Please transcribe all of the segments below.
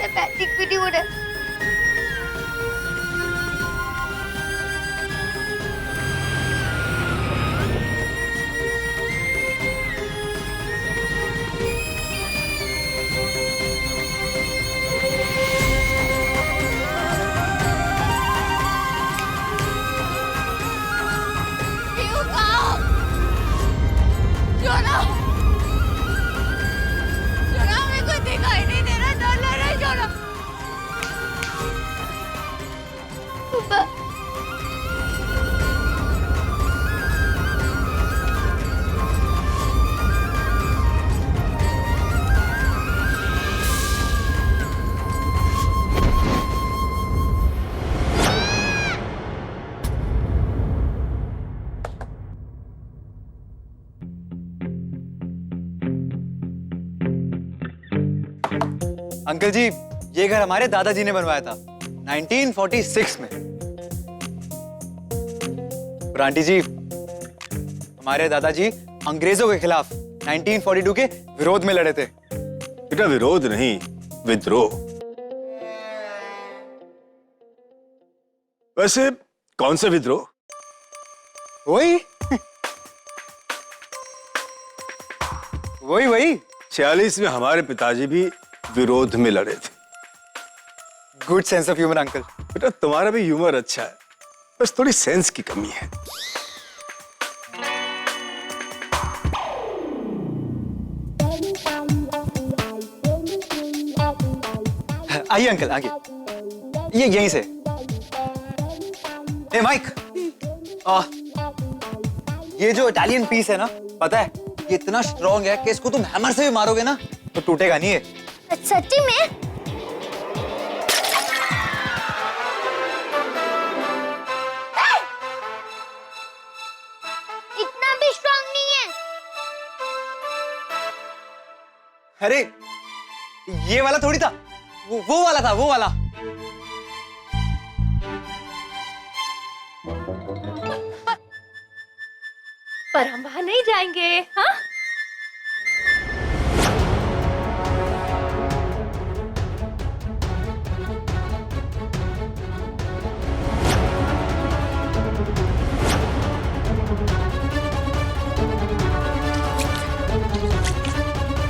है, मैजिक भी नहीं हो रहा है। अंकल जी, ये घर हमारे दादाजी ने बनवाया था 1946 में। और आंटी जी, हमारे दादाजी अंग्रेजों के खिलाफ 1942 के विरोध में लड़े थे। बेटा विरोध नहीं, विद्रोह। वैसे कौन सा विद्रोह? वही वही वही 46 में हमारे पिताजी भी विरोध में लड़े थे। Good sense of humour uncle. बेटा तुम्हारा भी ह्यूमर अच्छा है, बस थोड़ी सेंस की कमी है। आइए अंकल, आगे। ये यहीं से। ए माइक, ये जो इटालियन पीस है ना, पता है ये इतना स्ट्रॉन्ग है कि इसको तुम हैमर से भी मारोगे ना तो टूटेगा नहीं है। सच्ची में? इतना भी स्ट्रॉन्ग नहीं है। अरे ये वाला थोड़ी था, वो वाला था, वो वाला। पर हम वहां नहीं जाएंगे, हाँ?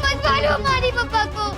मत मारो हमारी पापा को।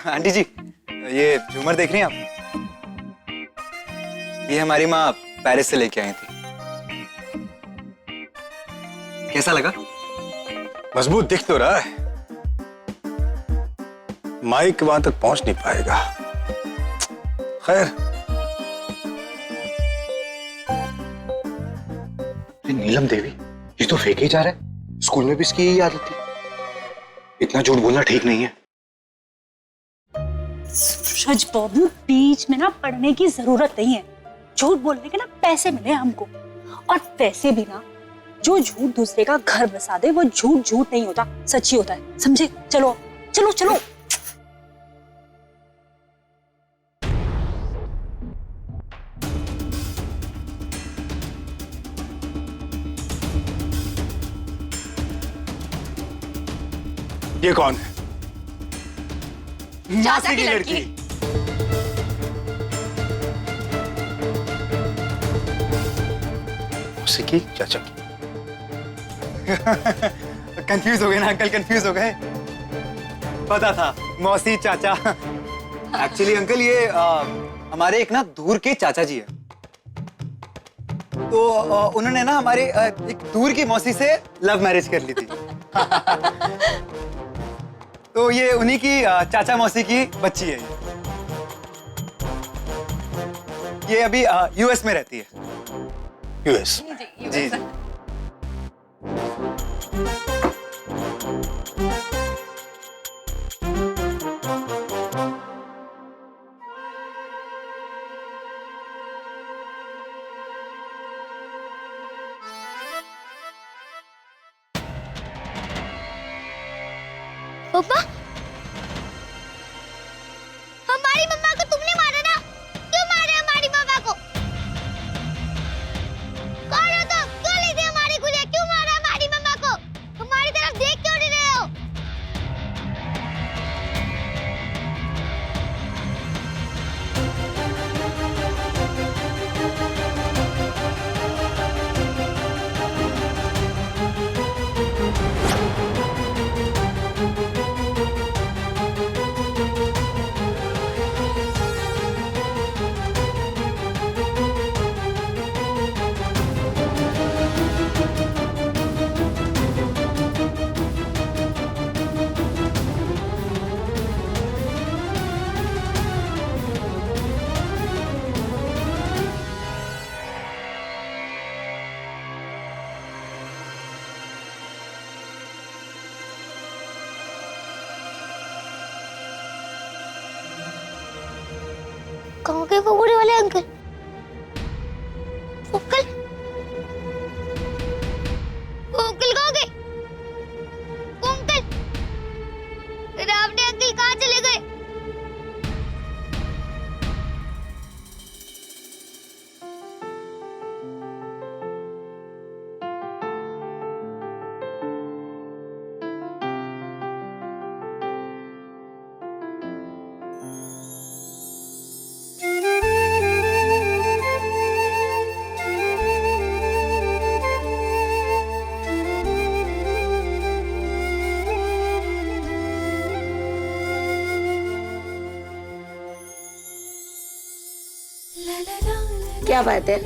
आंटी जी, ये झूमर देख रही हैं आप? ये हमारी माँ पेरिस से लेके आई थी। कैसा लगा? मजबूत दिख तो रहा है, माइक वहां तक पहुंच नहीं पाएगा। खैर। नीलम देवी, ये तो फेंके जा रहा है। स्कूल में भी इसकी यही आदत थी। इतना झूठ बोलना ठीक नहीं है। सूरज बाबू, बीच में ना पढ़ने की जरूरत नहीं है। झूठ बोलने के ना पैसे मिले हमको। और वैसे भी ना, जो झूठ दूसरे का घर बसा दे वो झूठ झूठ नहीं होता, सच्ची होता है, समझे? चलो चलो चलो। ये कौन है? मासी की लड़की। उसी की चाचा की। कंफ्यूज हो गए ना अंकल, कंफ्यूज हो गए। पता था, मौसी चाचा। एक्चुअली अंकल ये हमारे एक ना दूर के चाचा जी है। तो उन्होंने ना हमारे एक दूर की मौसी से लव मैरिज कर ली थी। तो ये उन्हीं की चाचा मौसी की बच्ची है। ये अभी यूएस में रहती है। यूएस? जी जी। पापा, हमारी मम्मा को तुमने मारा ना? क्यों मारे हमारी मम्मा को? कौन हो तुम? क्यों ले दी हमारी गुड़िया? क्यों मारा हमारी मम्मा को? हमारी तरफ देख क्यों नहीं रहे हो? कहाँ गए वो बूढ़े वाले अंकल? अंकल, वो अंकल कहाँ गए? वो अंकल, रावणे अंकल कहाँ चले गए? क्या बात है?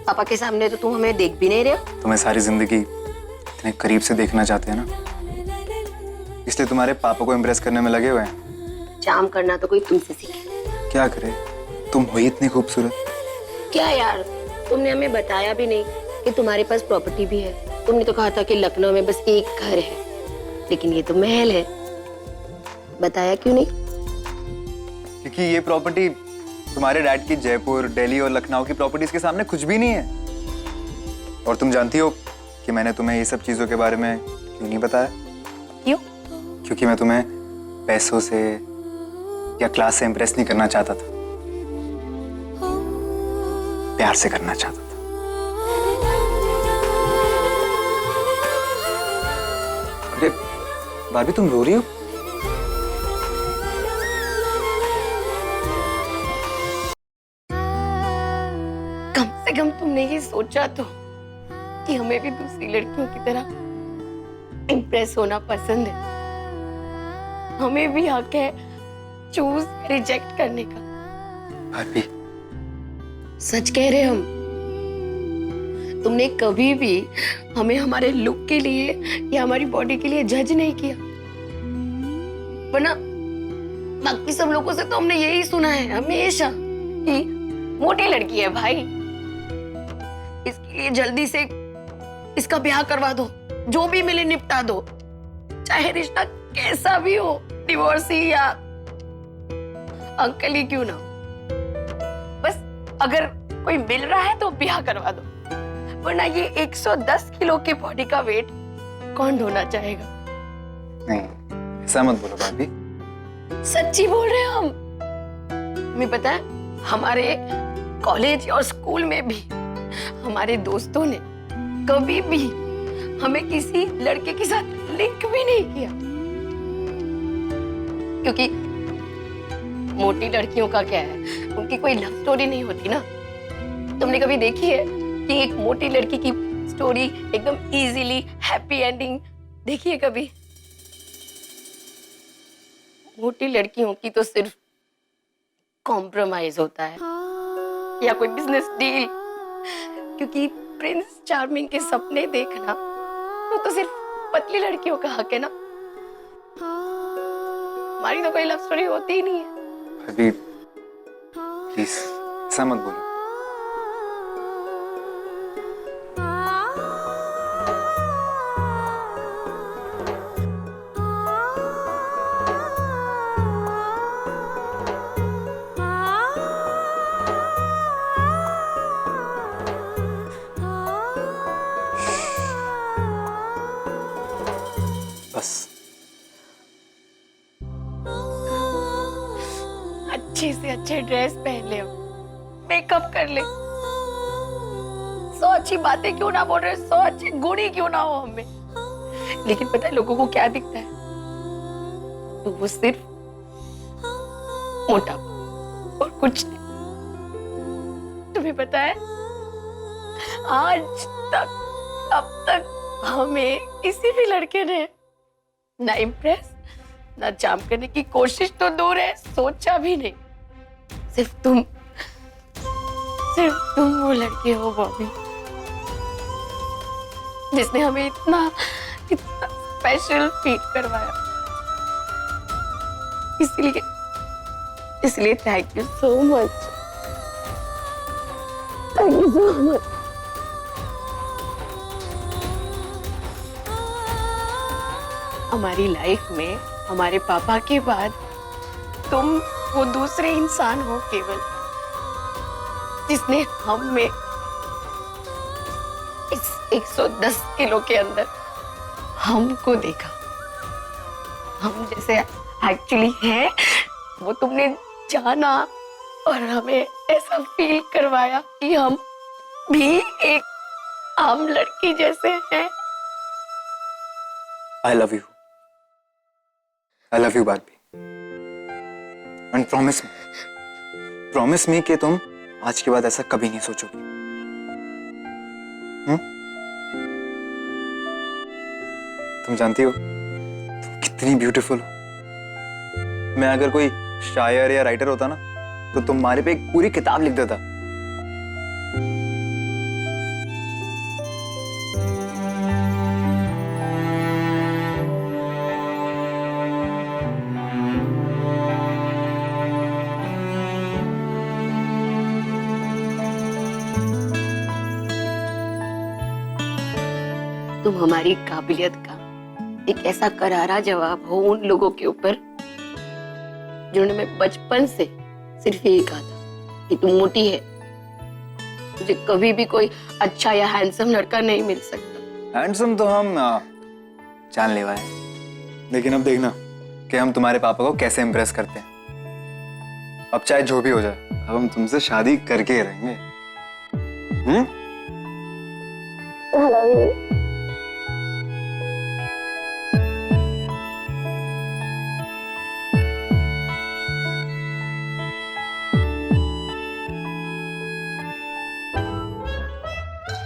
पापा के सामने तो तुम हमें देख भी नहीं रहे हो। तुम्हें सारी जिंदगी इतने करीब से देखना चाहते हैं ना, इसलिए तुम्हारे पापा को इम्प्रेस करने में लगे हुए हैं। चाम करना तो कोई तुमसे सीखे। क्या करे, तुम हो ही इतनी खूबसूरत। क्या यार, तुमने हमें बताया भी नहीं कि तुम्हारे पास प्रॉपर्टी भी है। तुमने तो कहा था कि लखनऊ में बस एक घर है, लेकिन ये तो महल है। बताया क्यों नहीं? क्योंकि ये प्रॉपर्टी तुम्हारे डैड की जयपुर, दिल्ली और लखनऊ की प्रॉपर्टीज के सामने कुछ भी नहीं है। और तुम जानती हो कि मैंने तुम्हें ये सब चीजों के बारे में क्यों नहीं बताया? क्यों? क्योंकि मैं तुम्हें पैसों से या क्लास से इम्प्रेस नहीं करना चाहता था, प्यार से करना चाहता था। अरे बारबी, तुम रो रही हो? कम से कम तुमने ये सोचा तो कि हमें भी दूसरी लड़कियों की तरह इम्प्रेस होना पसंद है। हमें भी हक है चूज रिजेक्ट करने का। बारबी, सच कह रहे हम। तुमने कभी भी हमें हमारे लुक के लिए या हमारी बॉडी के लिए जज नहीं किया, वरना बाकी सब लोगों से तो हमने यही सुना है हमेशा कि मोटी लड़की है भाई, इसके लिए जल्दी से इसका ब्याह करवा दो, जो भी मिले निपटा दो, चाहे रिश्ता कैसा भी हो, डिवोर्सी या अंकल ही क्यों ना। बस अगर कोई मिल रहा है तो ब्याह करवा दो, वरना ये 110 किलो की बॉडी का वेट कौन ढोना चाहेगा? नहीं, ऐसा मत बोलो भाभी। सच्ची बोल रहे हैं हम। तुम्हें पता है हमारे कॉलेज और स्कूल में भी हमारे दोस्तों ने कभी भी हमें किसी लड़के के साथ लिंक भी नहीं किया, क्योंकि मोटी लड़कियों का क्या है, उनकी कोई लव स्टोरी नहीं होती ना। तुमने कभी देखी है कि एक मोटी लड़की की स्टोरी एकदम इजीली हैप्पी एंडिंग देखी है कभी? मोटी लड़कियों की तो सिर्फ कॉम्प्रोमाइज होता है या कोई बिजनेस डील, क्योंकि प्रिंस चार्मिंग के सपने देखना तो सिर्फ पतली लड़कियों का हक है ना। हमारी तो कोई लव स्टोरी होती ही नहीं है। भाभी प्लीज ऐसा मत बोलो। बस अच्छे से अच्छे ड्रेस पहन ले, मेकअप कर ले, 100 अच्छी बातें क्यों ना बोल रहे, 100 अच्छे गुण ही क्यों ना हो हमें, लेकिन पता है लोगों को क्या दिखता है? तो वो सिर्फ मोटा और कुछ नहीं। तुम्हें पता है आज तक अब तक हमें किसी भी लड़के ने ना इम्प्रेस ना चार्म करने की कोशिश तो दूर है, सोचा भी नहीं। सिर्फ तुम वो लड़के हो बॉबी, जिसने हमें इतना स्पेशल फील करवाया। इसलिए thank you so much, thank you so much. हमारी लाइफ में हमारे पापा के बाद तुम वो दूसरे इंसान हो केवल, जिसने हम में इस 110 किलो के अंदर हमको देखा। हम जैसे एक्चुअली हैं वो तुमने जाना और हमें ऐसा फील करवाया कि हम भी एक आम लड़की जैसे हैं। I love you Barbie, and promise me कि तुम आज के बाद ऐसा कभी नहीं सोचोगी। तुम जानती हो तुम कितनी ब्यूटीफुल हो। मैं अगर कोई शायर या राइटर होता ना तो तुम्हारे पे एक पूरी किताब लिख देता। तुम हमारी काबिलियत का एक ऐसा करारा जवाब हो उन लोगों के ऊपर जिन्होंने मैं बचपन से सिर्फ यही कहा था कि तुम मोटी है, तुझे कभी भी कोई अच्छा या हैंडसम लड़का नहीं मिल सकता। हैंडसम तो हम जानलेवा है, लेकिन अब देखना कि हम तुम्हारे पापा को कैसे इम्प्रेस करते हैं। अब चाहे जो भी हो जाए, अब हम तुमसे शादी करके ही रहेंगे।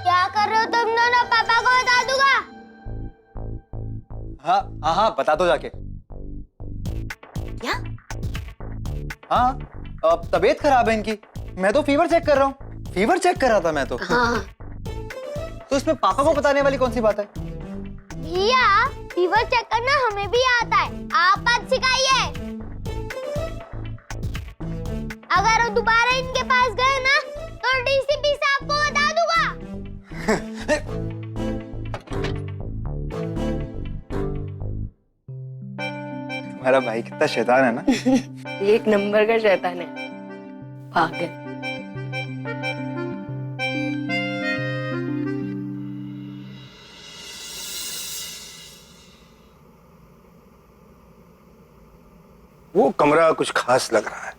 क्या कर रहे हो तुम दोनों? पापा को बता दूंगा। हाँ हाँ बता दो जाके। क्या? हाँ तबीयत खराब है इनकी, मैं तो फीवर चेक कर रहा हूँ। फीवर चेक कर रहा था मैं तो। हाँ। तो इसमें पापा को बताने वाली कौन सी बात है? भैया फीवर चेक करना हमें भी आता है, आप बात सिखाइए। अगर वो दोबारा इनके पास गए ना तो डीसीपी साहब को बता दूंगा। तुम्हारा भाई कितना शैतान है ना। एक नंबर का शैतान है, पागल। वो कमरा कुछ खास लग रहा है।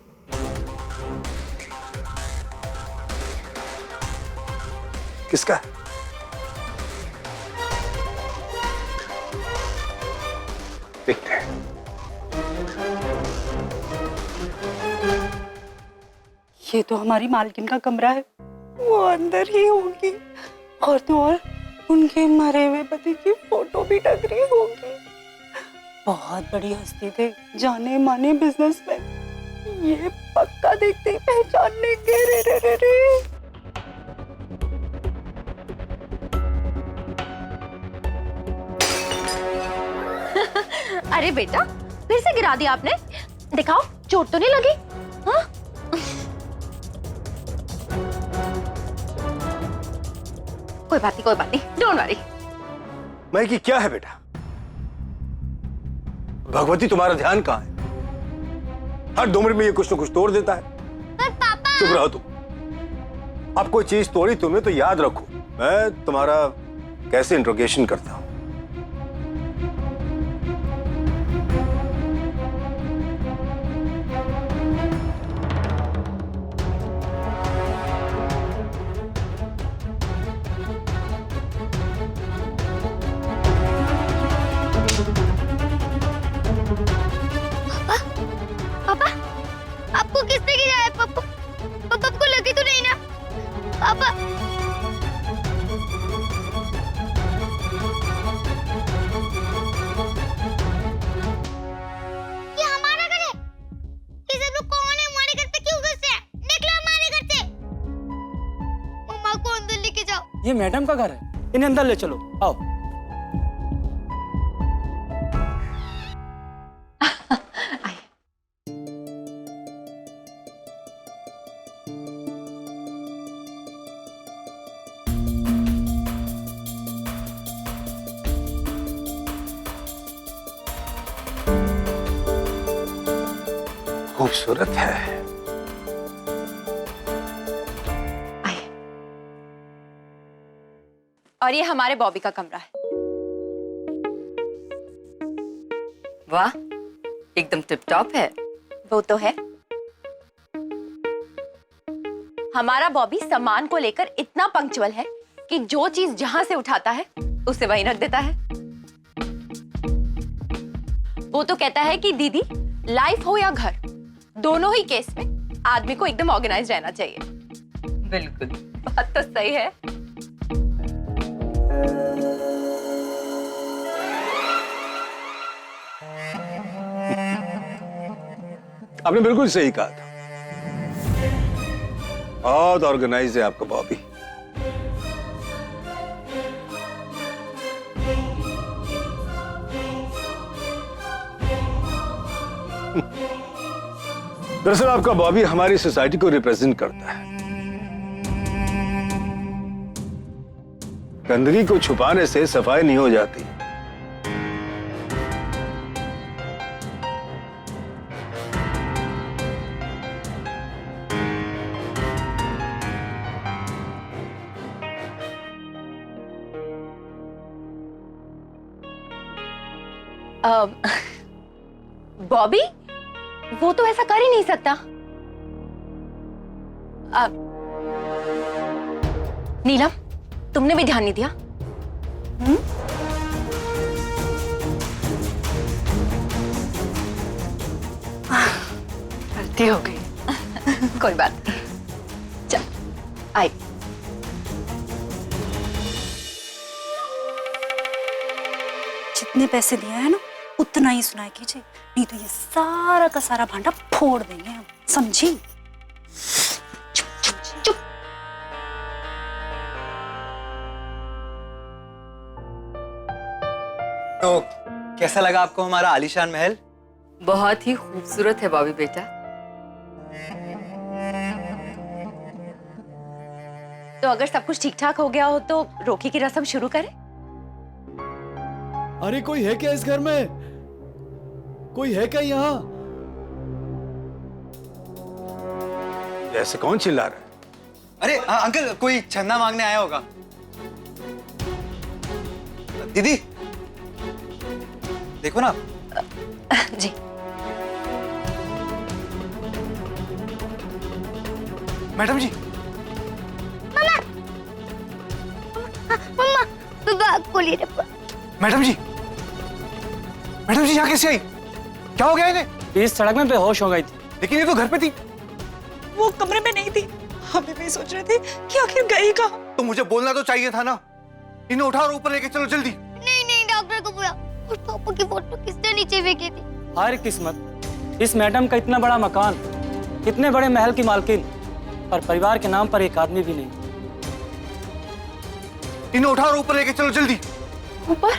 किसका है? देखते हैं। ये तो हमारी मालकिन का कमरा है, वो अंदर ही होगी। और तो और उनके मरे हुए पति की फोटो भी टंग रही होगी। बहुत बड़ी हस्ती थे, जाने माने बिजनेसमैन। ये पक्का देखते ही पहचान लेंगे। रे रे रे रे। अरे बेटा, फिर से गिरा दिया आपने। दिखाओ, चोट तो नहीं लगी? हाँ? कोई बात नहीं, डोंट वरी। मैं कि क्या है बेटा? भगवती तुम्हारा ध्यान कहाँ है? हर 2 मिनट में ये कुछ न कुछ तोड़ देता है। पर पापा। चुप रहो तुम। अब कोई चीज तोड़ी तुमने तो याद रखो, मैं तुम्हारा कैसे इंट्रोगेशन करता हूं। पापा, आपको किसने गिराया? पापा, पापा को लगी तो नहीं ना? पापा। ये हमारा घर है। ये सब लोग कौन है? हमारे घर पे क्यों घुसे हैं? निकलो हमारे घर से। मम्मा को अंदर लेके जाओ। ये मैडम का घर है, इन्हें अंदर ले चलो। आओ। खूबसूरत है। और ये हमारे बॉबी का कमरा है। वाह, एकदम टिप टॉप है। वो तो है। हमारा बॉबी सामान को लेकर इतना पंक्चुअल है कि जो चीज जहां से उठाता है उसे वहीं रख देता है। वो तो कहता है कि दीदी, लाइफ हो या घर, दोनों ही केस में आदमी को एकदम ऑर्गेनाइज रहना चाहिए। बिल्कुल, बात तो सही है। आपने बिल्कुल सही कहा था। बहुत ऑर्गेनाइज है आपका बॉबी। दरअसल आपका बॉबी हमारी सोसाइटी को रिप्रेजेंट करता है। गंदगी को छुपाने से सफाई नहीं हो जाती। बॉबी, वो तो ऐसा कर ही नहीं सकता। नीलम, तुमने भी ध्यान नहीं दिया? गलती हो गई। कोई बात नहीं। चल, आई। जितने पैसे दिए हैं ना, उतना ही सुनाया कीजिए, नहीं तो ये सारा का सारा भांडा फोड़ देंगे हम, समझी? चुप। तो कैसा लगा आपको हमारा आलीशान महल? बहुत ही खूबसूरत है बॉबी बेटा। तो अगर सब कुछ ठीक ठाक हो गया हो तो रोकी की रस्म शुरू करें? अरे कोई है क्या इस घर में? कोई है क्या यहाँ? ऐसे कौन चिल्ला रहा है? अरे अंकल, कोई चंदा मांगने आया होगा। दीदी देखो ना। जी। मैडम जी, मम्मा तू आग खोली रे। मैडम जी, मैडम जी यहाँ कैसे आई? क्या हो गया इन्हें? इस सड़क में बेहोश हो गई थी। लेकिन ये तो घर पे थी। वो कमरे में नहीं थी। हम भी सोच रहे थे कि आखिर गई कहाँ। तो मुझे बोलना तो चाहिए था ना। इन्हें उठा और ऊपर लेके चलो जल्दी। नहीं नहीं, डॉक्टर को बुला। और पापा की फोटो किसने नीचे फेंकी थी? हाय किस्मत, इस मैडम का इतना बड़ा मकान, इतने बड़े महल की मालकिन, पर परिवार के नाम पर एक आदमी भी नहीं। इन्हें उठा और ऊपर लेके चलो जल्दी। ऊपर